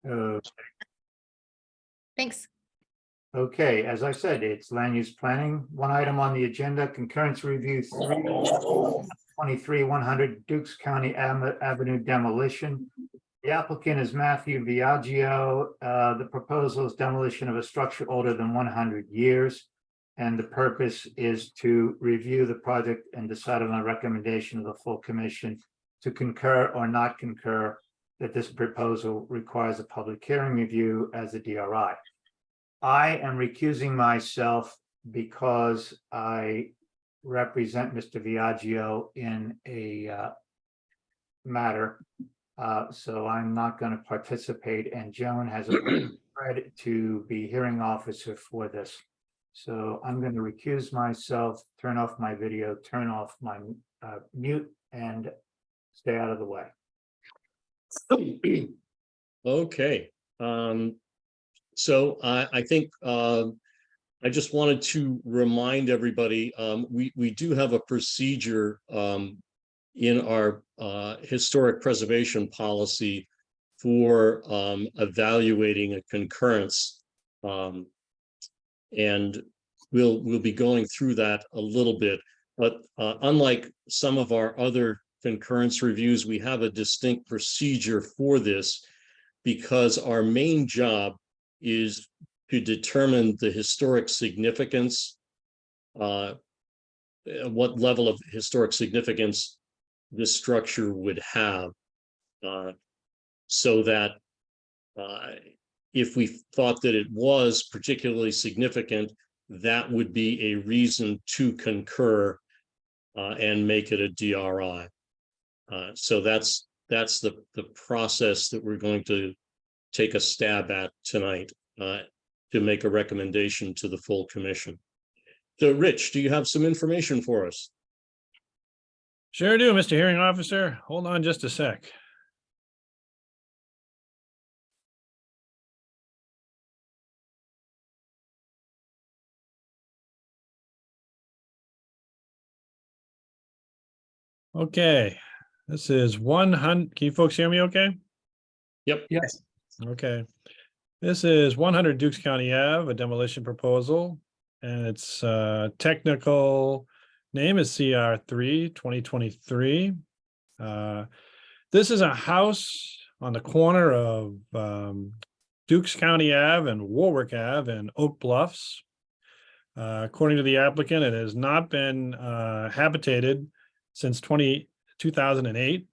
Uh, Thanks. Okay, as I said, it's land use planning. One item on the agenda, concurrence review 323 100 Dukes County Avenue demolition. The applicant is Matthew Viaggio. The proposal is demolition of a structure older than 100 years. And the purpose is to review the project and decide on a recommendation of the full commission to concur or not concur that this proposal requires a public hearing review as a DRI. I am recusing myself because I represent Mr. Viaggio in a matter. So I'm not going to participate, and Joan has a credit to be hearing officer for this. So I'm going to recuse myself, turn off my video, turn off my mute, and stay out of the way. Okay. So I think I just wanted to remind everybody, we do have a procedure in our historic preservation policy for evaluating a concurrence. And we'll be going through that a little bit, but unlike some of our other concurrence reviews, we have a distinct procedure for this because our main job is to determine the historic significance, what level of historic significance this structure would have, so that if we thought that it was particularly significant, that would be a reason to concur and make it a DRI. So that's the process that we're going to take a stab at tonight to make a recommendation to the full commission. So, Rich, do you have some information for us? Sure do, Mr. Hearing Officer. Hold on just a sec. Okay, this is 100. Can you folks hear me okay? Yep. Yes. Okay. This is 100 Dukes County Ave, a demolition proposal, and its technical name is CR3 2023. This is a house on the corner of Dukes County Ave and Warwick Ave in Oak Bluffs. According to the applicant, it has not been habitated since 2008.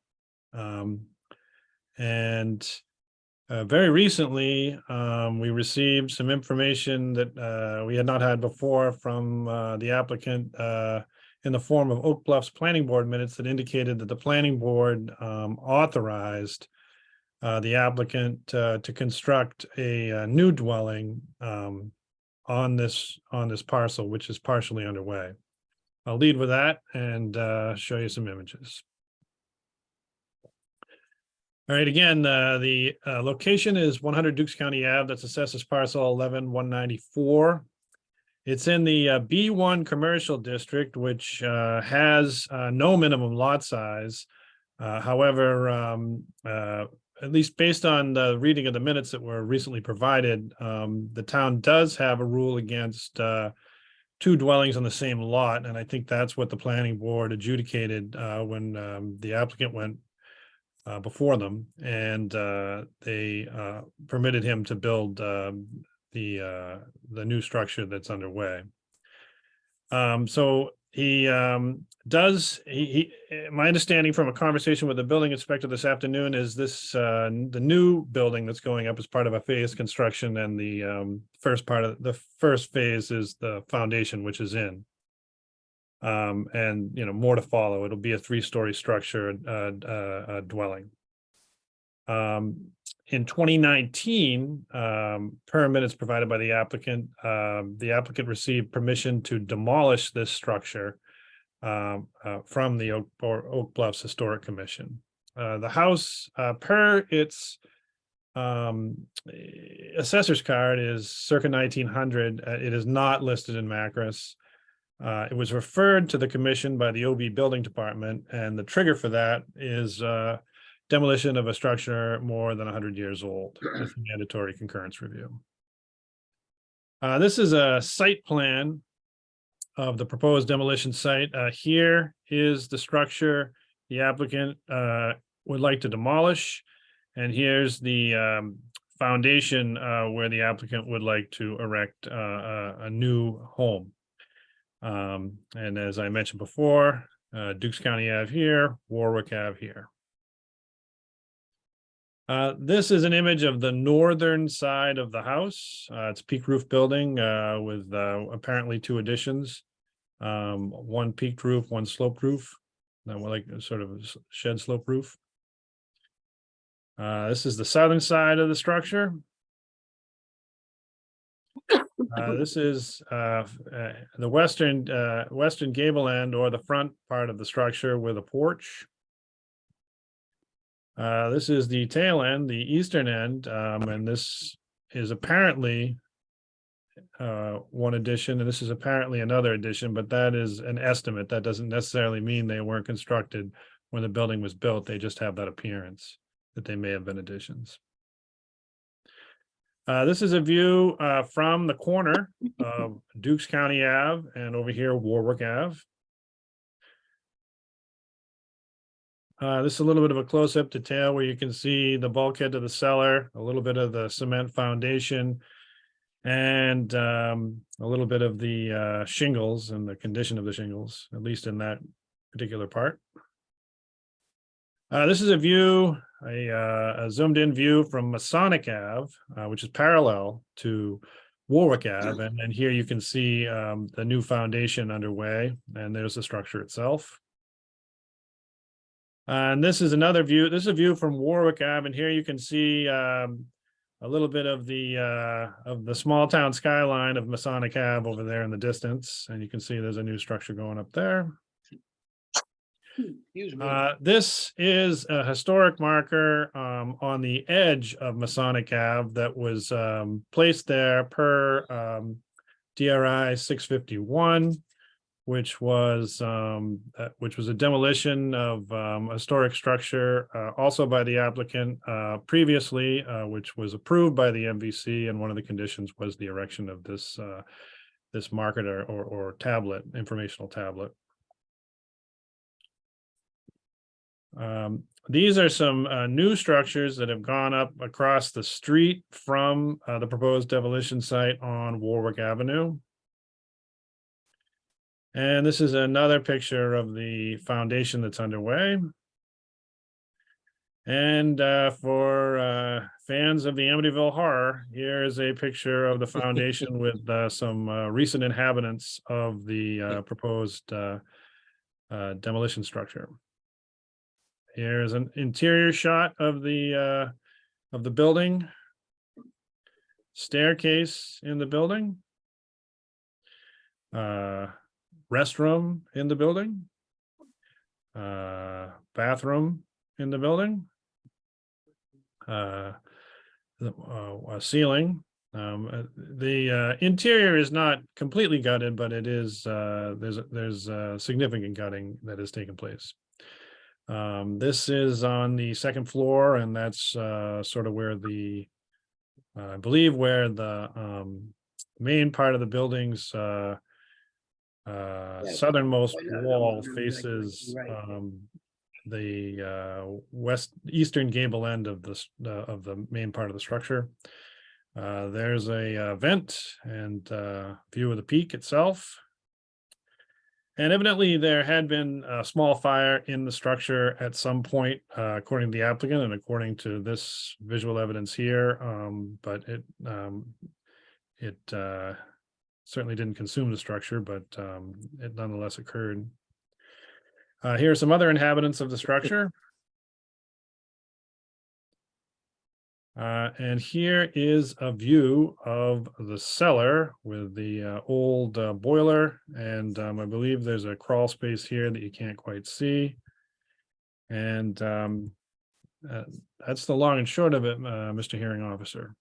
Very recently, we received some information that we had not had before from the applicant in the form of Oak Bluffs Planning Board minutes that indicated that the Planning Board authorized the applicant to construct a new dwelling on this parcel, which is partially underway. I'll lead with that and show you some images. All right, again, the location is 100 Dukes County Ave. That's assessed as parcel 11194. It's in the B1 commercial district, which has no minimum lot size. However, at least based on the reading of the minutes that were recently provided, the town does have a rule against two dwellings on the same lot. And I think that's what the planning board adjudicated when the applicant went before them, and they permitted him to build the new structure that's underway. So he does. My understanding from a conversation with the building inspector this afternoon is this the new building that's going up as part of a phase construction, and the first phase is the foundation, which is in. And more to follow. It'll be a 3-story structure, dwelling. In 2019, per minutes provided by the applicant received permission to demolish this structure from the Oak Bluffs Historic Commission. The house, per its assessor's card, is circa 1900. It is not listed in Macris. It was referred to the commission by the OB Building Department, and the trigger for that is demolition of a structure more than 100 years old with a mandatory concurrence review. This is a site plan of the proposed demolition site. Here is the structure the applicant would like to demolish. And here's the foundation where the applicant would like to erect a new home. And as I mentioned before, Dukes County Ave here, Warwick Ave here. This is an image of the northern side of the house. It's a peaked roof building with apparently 2 additions. One peaked roof, one sloped roof, like sort of a shed slope roof. This is the southern side of the structure. This is the western gable end, or the front part of the structure with a porch. This is the tail end, the eastern end, and this is apparently one addition, and this is apparently another addition, but that is an estimate. That doesn't necessarily mean they weren't constructed when the building was built. They just have that appearance that they may have been additions. This is a view from the corner of Dukes County Ave and over here Warwick Ave. This is a little bit of a close-up detail where you can see the bulkhead to the cellar, a little bit of the cement foundation, and a little bit of the shingles and the condition of the shingles, at least in that particular part. This is a view, a zoomed-in view from Masonic Ave, which is parallel to Warwick Ave, and here you can see the new foundation underway, and there's the structure itself. And this is another view. This is a view from Warwick Ave, and here you can see a little bit of the small town skyline of Masonic Ave over there in the distance, and you can see there's a new structure going up there. This is a historic marker on the edge of Masonic Ave that was placed there per DRI 651. Which was a demolition of a historic structure, also by the applicant previously, which was approved by the MVC, and one of the conditions was the erection of this this marker or tablet, informational tablet. These are some new structures that have gone up across the street from the proposed demolition site on Warwick Avenue. And this is another picture of the foundation that's underway. And for fans of the Amityville Horror, here is a picture of the foundation with some recent inhabitants of the proposed demolition structure. Here's an interior shot of the building. Staircase in the building. Restroom in the building, bathroom in the building, ceiling. The interior is not completely gutted, but it is there's significant gutting that has taken place. This is on the second floor, and that's sort of where I believe where the main part of the building's southernmost wall faces the eastern gable end of the main part of the structure. There's a vent and view of the peak itself. And evidently there had been a small fire in the structure at some point, according to the applicant and according to this visual evidence here, but it certainly didn't consume the structure, but it nonetheless occurred. Here are some other inhabitants of the structure. And here is a view of the cellar with the old boiler, and I believe there's a crawl space here that you can't quite see. And that's the long and short of it, Mr. Hearing Officer.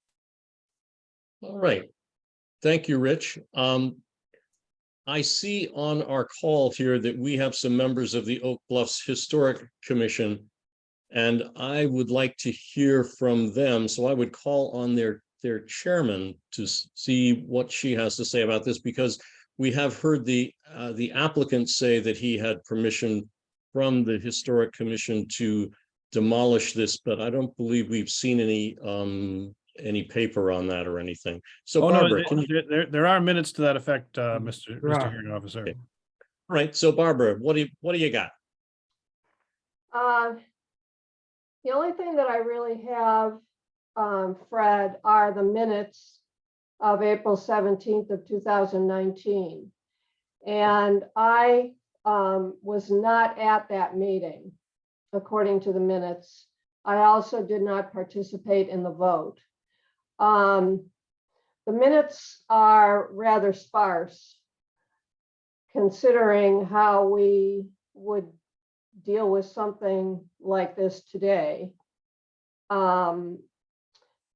All right. Thank you, Rich. I see on our call here that we have some members of the Oak Bluffs Historic Commission, And I would like to hear from them. So I would call on their chairman to see what she has to say about this, because we have heard the applicant say that he had permission from the Historic Commission to demolish this, but I don't believe we've seen any paper on that or anything. So Oh, no, Barbara, can you, there are minutes to that effect, Mr. There are. Hearing Officer. Okay. right, so Barbara, what do you got? The only thing that I really have, Fred, are the minutes of April 17th of 2019. And I was not at that meeting, according to the minutes. I also did not participate in the vote. The minutes are rather sparse, considering how we would deal with something like this today.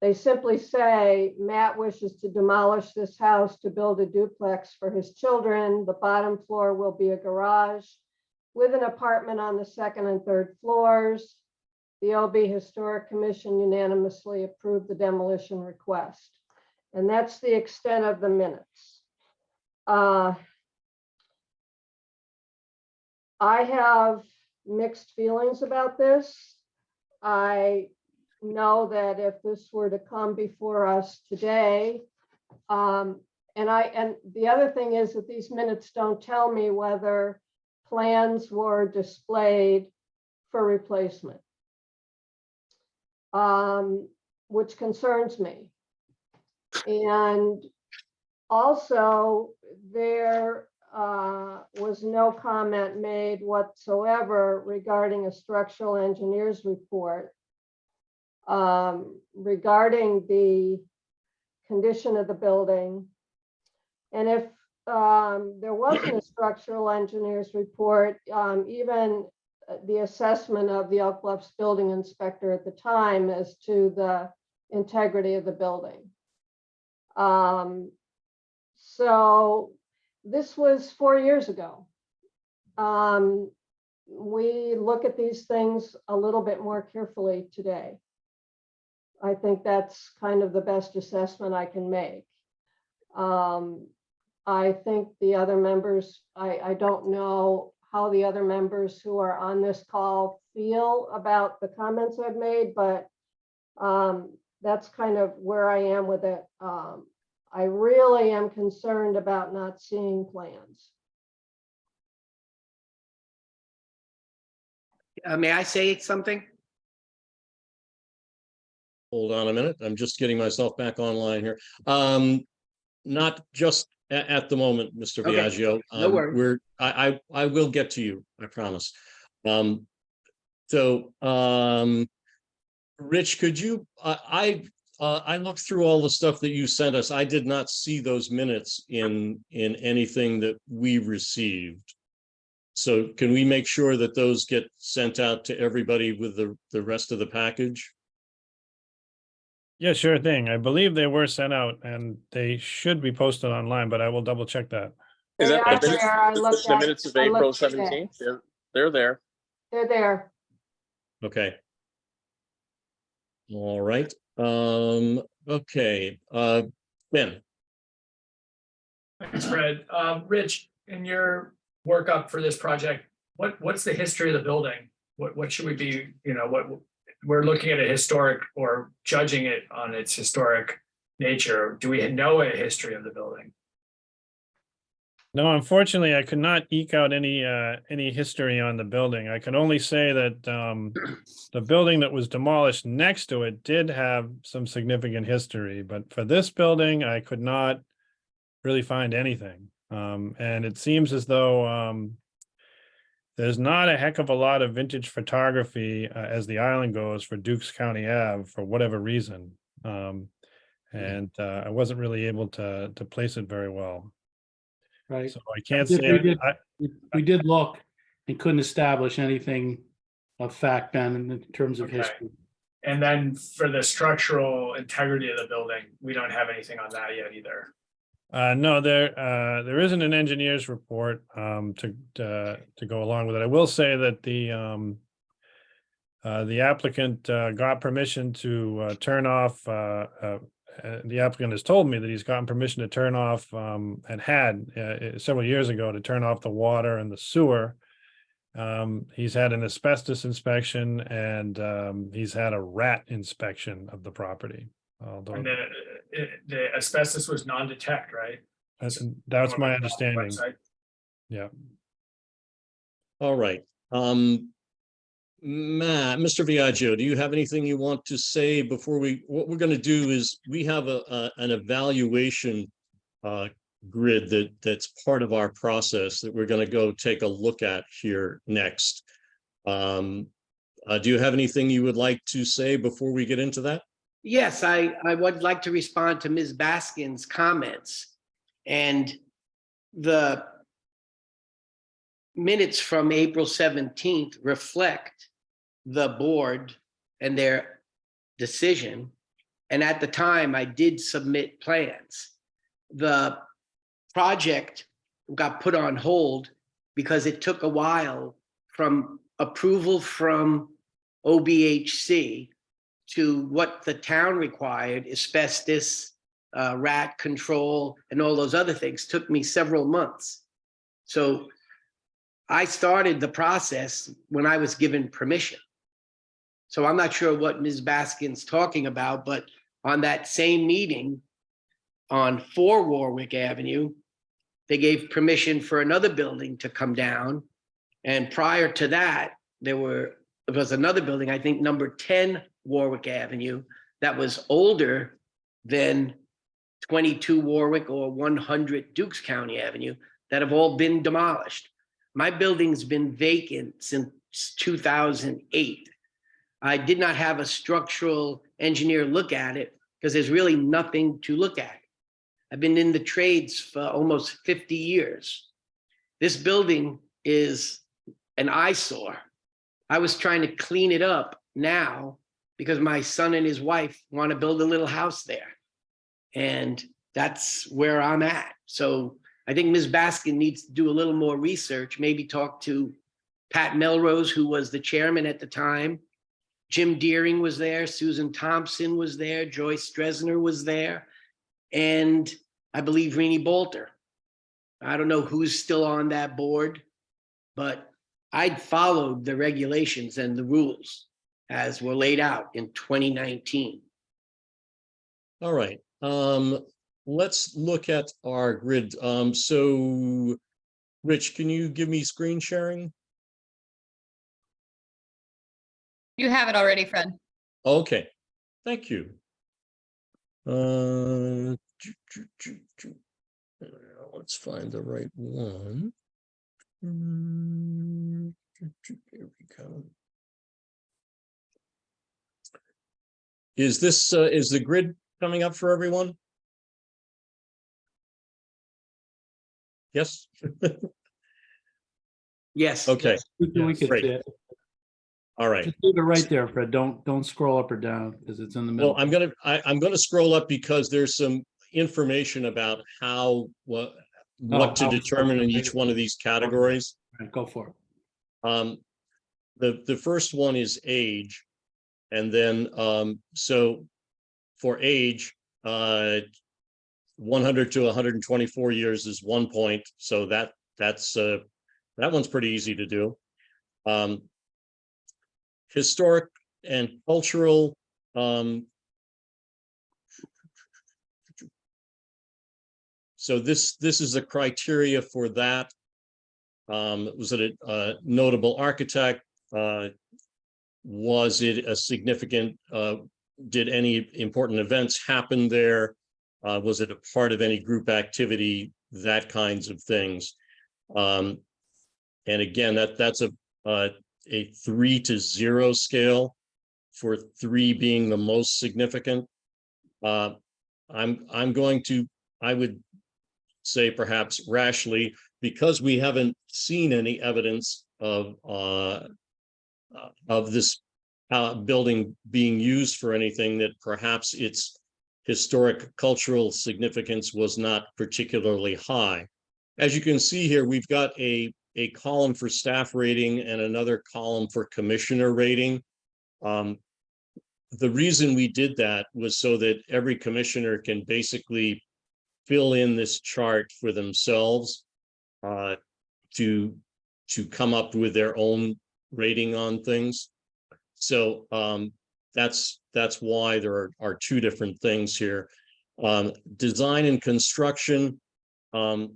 They simply say Matt wishes to demolish this house to build a duplex for his children. The bottom floor will be a garage with an apartment on the second and third floors. The OB Historic Commission unanimously approved the demolition request. And that's the extent of the minutes. I have mixed feelings about this. I know that if this were to come before us today, and the other thing is that these minutes don't tell me whether plans were displayed for replacement, which concerns me. And also, there was no comment made whatsoever regarding a structural engineer's report regarding the condition of the building. And if there wasn't a structural engineer's report, even the assessment of the Elk Bluffs building inspector at the time as to the integrity of the building. So this was 4 years ago. We look at these things a little bit more carefully today. I think that's kind of the best assessment I can make. I think the other members, I don't know how the other members who are on this call feel about the comments I've made, but that's kind of where I am with it. I really am concerned about not seeing plans. May I say something? Hold on a minute. I'm just getting myself back online here. Not just at the moment, Mr. Okay. Biagio. No worries. I will get to you, I promise. Rich, could you, I looked through all the stuff that you sent us. I did not see those minutes in anything that we received. So can we make sure that those get sent out to everybody with the rest of the package? Yeah, sure thing. I believe they were sent out and they should be posted online, but I will double check that. Is They that are the minutes, there. I looked the at- minutes of I April looked today. 17th? They're there. They're there. Okay. All right. Okay. Ben. Thanks, Fred. Rich, in your workup for this project, what's the history of the building? What should we be, what we're looking at a historic or judging it on its historic nature? Do we know a history of the building? No, unfortunately, I could not eke out any history on the building. I can only say that the building that was demolished next to it did have some significant history, but for this building, I could not really find anything. And it seems as though there's not a heck of a lot of vintage photography as the island goes for Dukes County Ave for whatever reason. And I wasn't really able to place it very well. Right. So I can't We say did- that We did look and couldn't establish anything of fact, Ben, in terms of Okay. history. And then for the structural integrity of the building, we don't have anything on that yet either. no, there isn't an engineer's report to go along with it. I will say that The applicant got permission to turn off, the applicant has told me that he's gotten permission to turn off and had several years ago to turn off the water and the sewer. He's had an asbestos inspection and he's had a rat inspection of the property. Although And the asbestos was non-detect, right? that's my understanding. Website. Yeah. All right. Matt, Mr. Viaggio, do you have anything you want to say before what we're going to do is we have an evaluation grid that's part of our process that we're going to go take a look at here next. Do you have anything you would like to say before we get into that? Yes, I would like to respond to Ms. Baskin's comments. And the minutes from April 17th reflect the board and their decision. And at the time, I did submit plans. The project got put on hold because it took a while from approval from OBHC to what the town required, asbestos, rat control, and all those other things, took me several months. So I started the process when I was given permission. So I'm not sure what Ms. Baskin's talking about, but on that same meeting on 4 Warwick Avenue, they gave permission for another building to come down. And prior to that, there was another building, I think number 10 Warwick Avenue, that was older than 22 Warwick or 100 Dukes County Avenue, that have all been demolished. My building's been vacant since 2008. I did not have a structural engineer look at it because there's really nothing to look at. I've been in the trades for almost 50 years. This building is an eyesore. I was trying to clean it up now because my son and his wife want to build a little house there. And that's where I'm at. So I think Ms. Baskin needs to do a little more research, maybe talk to Pat Melrose, who was the chairman at the time. Jim Deering was there, Susan Thompson was there, Joyce Dresner was there, and I believe Renee Bolter. I don't know who's still on that board, but I'd followed the regulations and the rules as were laid out in 2019. All right. Let's look at our grid. So Rich, can you give me screen sharing? You have it already, Fred. Okay, thank you. Let's find the right one. Here we go. Is this is the grid coming up for everyone? Yes. Yes. Okay. We could great. see it. All right. Just leave it right there, Fred. Don't scroll up or down because it's in the middle. Well, I'm gonna scroll up because there's some information about how what how to it's determine in each calculated. one of these categories. All right, go for it. The first one is age, and then so for age, 100 to 124 years is 1 point. So that's that one's pretty easy to do. Historic and cultural. So this is the criteria for that. Was it a notable architect? Was it a significant, did any important events happen there? Was it a part of any group activity? That kinds of things. And again, that's a 3 to 0 scale, for 3 being the most significant. I would say perhaps rashly, because we haven't seen any evidence of this building being used for anything, that perhaps its historic cultural significance was not particularly high. As you can see here, we've got a column for staff rating and another column for commissioner rating. The reason we did that was so that every commissioner can basically fill in this chart for themselves to come up with their own rating on things. So that's why there are two different things here. Design and construction. You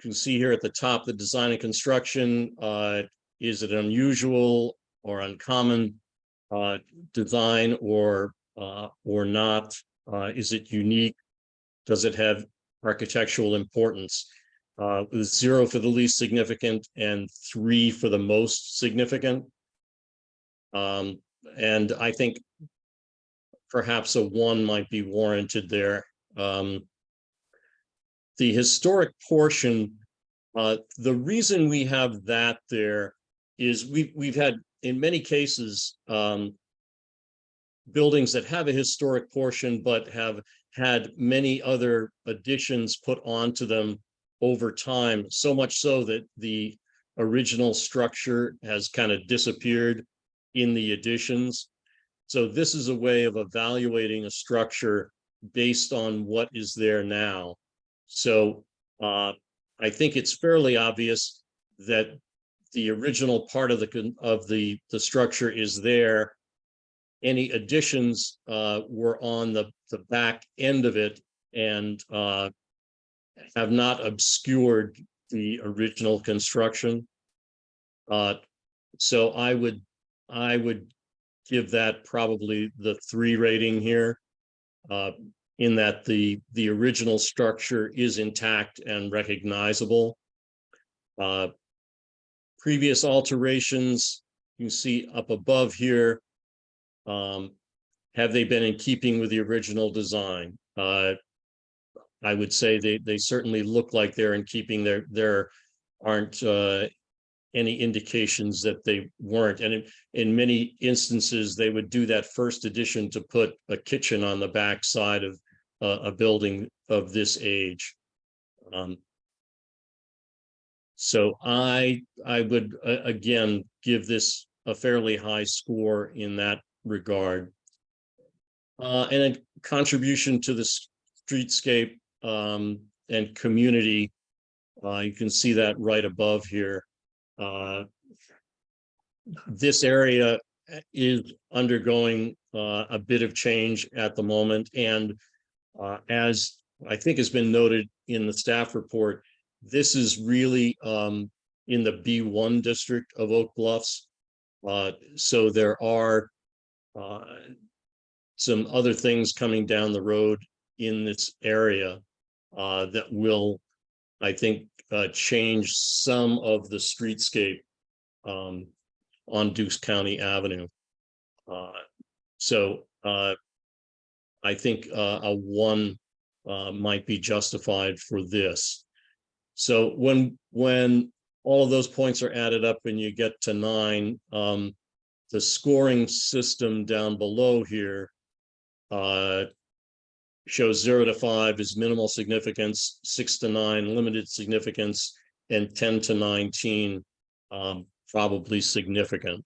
can see here at the top, the design and construction, is it unusual or uncommon design or not? Is it unique? Does it have architectural importance? With 0 for the least significant and 3 for the most significant. And I think perhaps a 1 might be warranted there. The historic portion, the reason we have that there is we've had, in many cases, buildings that have a historic portion but have had many other additions put onto them over time, so much so that the original structure has kind of disappeared in the additions. So this is a way of evaluating a structure based on what is there now. So I think it's fairly obvious that the original part of the structure is there. Any additions were on the back end of it and have not obscured the original construction. So I would give that probably the 3 rating here, in that the original structure is intact and recognizable. Previous alterations, you see up above here, have they been in keeping with the original design? I would say they certainly look like they're in keeping. There aren't any indications that they weren't. And in many instances, they would do that first addition to put a kitchen on the back side of a building of this age. So I would again give this a fairly high score in that regard. And a contribution to the streetscape and community. You can see that right above here. This area is undergoing a bit of change at the moment, and as I think has been noted in the staff report, this is really in the B1 district of Oak Bluffs. So there are some other things coming down the road in this area that will, I think, change some of the streetscape on Dukes County Avenue. So I think a 1 might be justified for this. So when all of those points are added up and you get to 9, the scoring system down below here shows 0 to 5 is minimal significance, 6 to 9 limited significance, and 10 to 19 probably significant.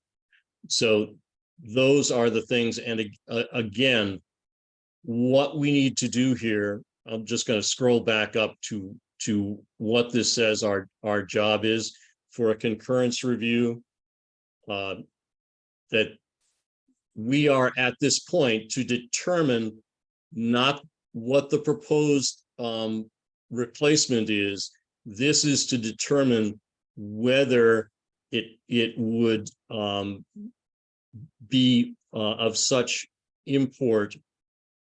So those are the things. And again, what we need to do here, I'm just going to scroll back up to what this says our job is for a concurrence review, that we are at this point to determine not what the proposed replacement is. This is to determine whether it would be of such import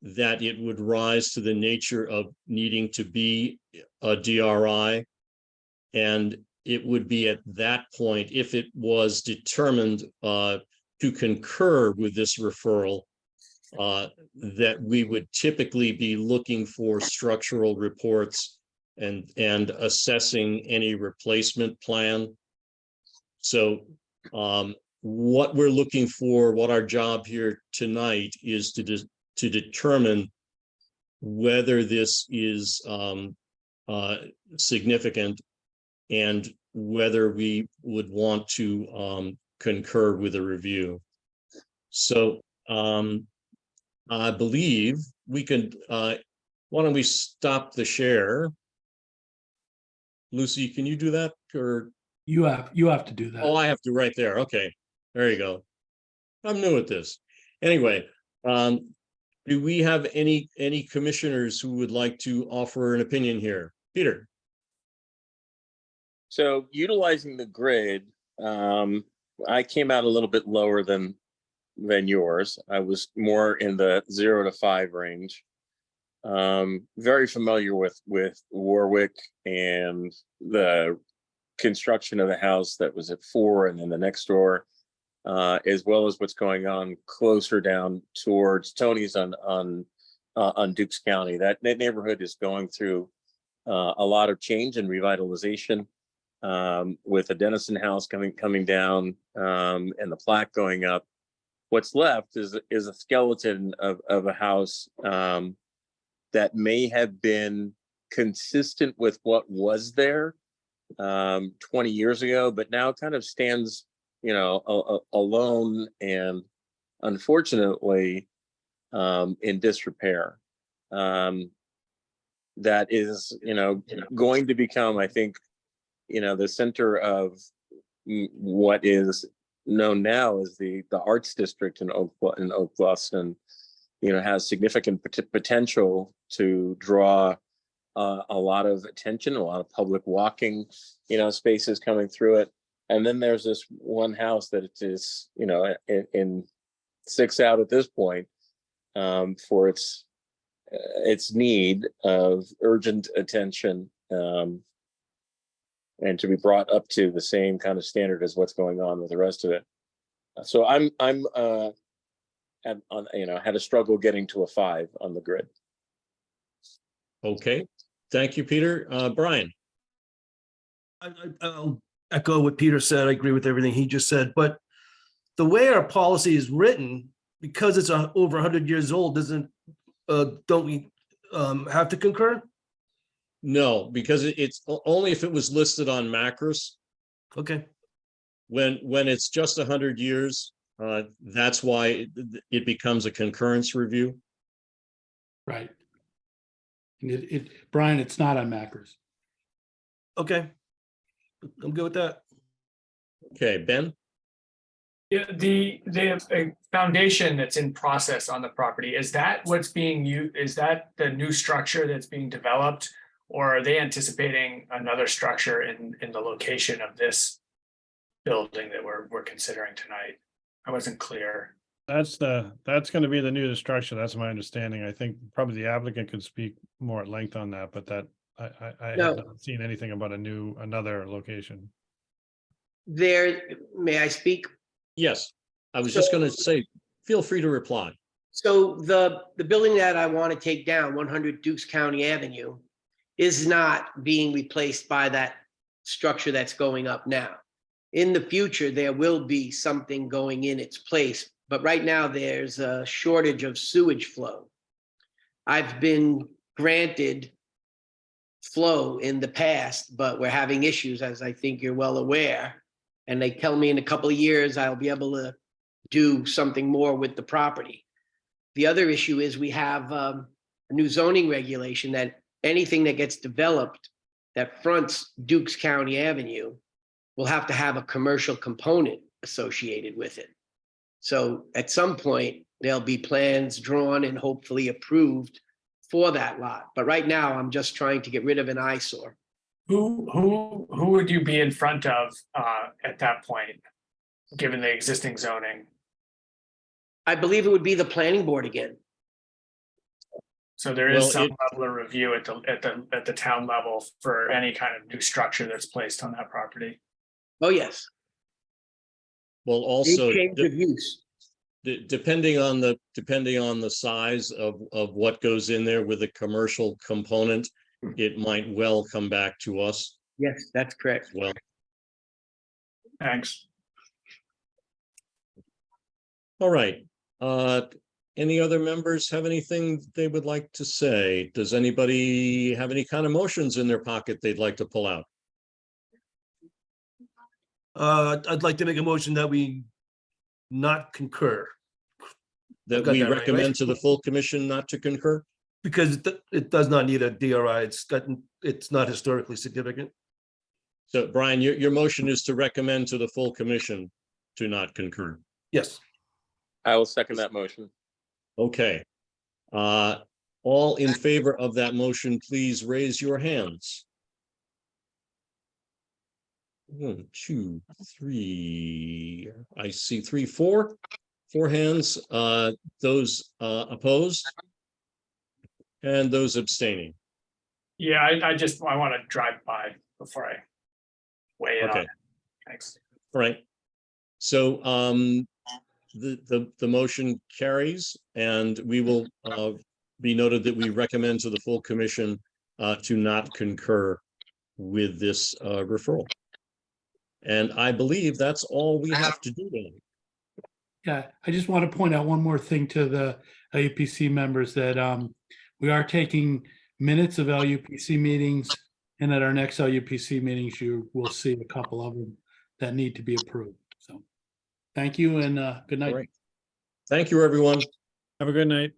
that it would rise to the nature of needing to be a DRI. And it would be at that point, if it was determined to concur with this referral, that we would typically be looking for structural reports and assessing any replacement plan. So what we're looking for, what our job here tonight is to determine whether this is significant and whether we would want to concur with the review. So I believe we can, why don't we stop the share? Lucy, can you do that, or? You have to do that. Oh, I have to right there. Okay, there you go. I'm new at this. Anyway, do we have any commissioners who would like to offer an opinion here? Peter? So utilizing the grid, I came out a little bit lower than yours. I was more in the 0 to 5 range. Very familiar with Warwick and the construction of the house that was at 4 and then the next door, as well as what's going on closer down towards Tony's on Dukes County. That neighborhood is going through a lot of change and revitalization, with the Dennison house coming down, and the plaque going up. What's left is a skeleton of a house that may have been consistent with what was there 20 years ago, but now kind of stands, alone and unfortunately in disrepair. That is, going to become, I think, the center of what is known now as the arts district in Oak Bluffs, and has significant potential to draw a lot of attention, a lot of public walking, spaces coming through it. And then there's this one house that it is, in 6 out at this point, for its need of urgent attention, and to be brought up to the same kind of standard as what's going on with the rest of it. So I'm had a struggle getting to a 5 on the grid. Okay, thank you, Peter. Brian? I'll echo what Peter said. I agree with everything he just said, but the way our policy is written, because it's over 100 years old, don't we have to concur? No, because it's only if it was listed on Macros. Okay. When it's just 100 years, that's why it becomes a concurrence review. Right. And Brian, it's not on Macros. Okay. I'm good with that. Okay, Ben? Yeah, the foundation that's in process on the property, is that what's being used? Is that the new structure that's being developed? Or are they anticipating another structure in the location of this building that we're considering tonight? I wasn't clear. That's going to be the new structure. That's my understanding. I think probably the applicant could speak more at length on that, but that I No. have not seen anything about another location. May I speak? Yes, I was just going to say, feel free to reply. So the building that I want to take down, 100 Dukes County Avenue, is not being replaced by that structure that's going up now. In the future, there will be something going in its place, but right now there's a shortage of sewage flow. I've been granted flow in the past, but we're having issues, as I think you're well aware. And they tell me in a couple of years, I'll be able to do something more with the property. The other issue is we have a new zoning regulation that anything that gets developed that fronts Dukes County Avenue will have to have a commercial component associated with it. So at some point, there'll be plans drawn and hopefully approved for that lot. But right now, I'm just trying to get rid of an eyesore. Who would you be in front of at that point, given the existing zoning? I believe it would be the planning board again. So there is Well, some level of review at the town level for any kind of new structure that's placed on that property. Oh, yes. Well, also, Change of use. depending on the size of what goes in there with a commercial component, it might well come back to us Yes, that's correct. as well. Thanks. All right. Any other members have anything they would like to say? Does anybody have any kind of motions in their pocket they'd like to pull out? I'd like to make a motion that we not concur That got we that right, recommend right? to the full commission not to concur? because it does not need a DRI. It's not historically significant. So Brian, your motion is to recommend to the full commission to not concur. Yes. I will second that motion. Okay. All in favor of that motion, please raise your hands. 1, 2, 3. I see 3, 4. 4 hands. Those opposed? And those abstaining. Yeah, I want to drive by before I weigh in on Okay. it. Thanks. All right. So the motion carries, and we will be noted that we recommend to the full commission to not concur with this referral. And I believe that's all we have to do then. Yeah, I just want to point out one more thing to the LUPC members that we are taking minutes of LUPC meetings, and at our next LUPC meetings, you will see a couple of them that need to be approved. So thank you and good night. All right. Thank you, everyone. Have a good night.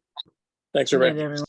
Thanks, Good night, everybody. everyone.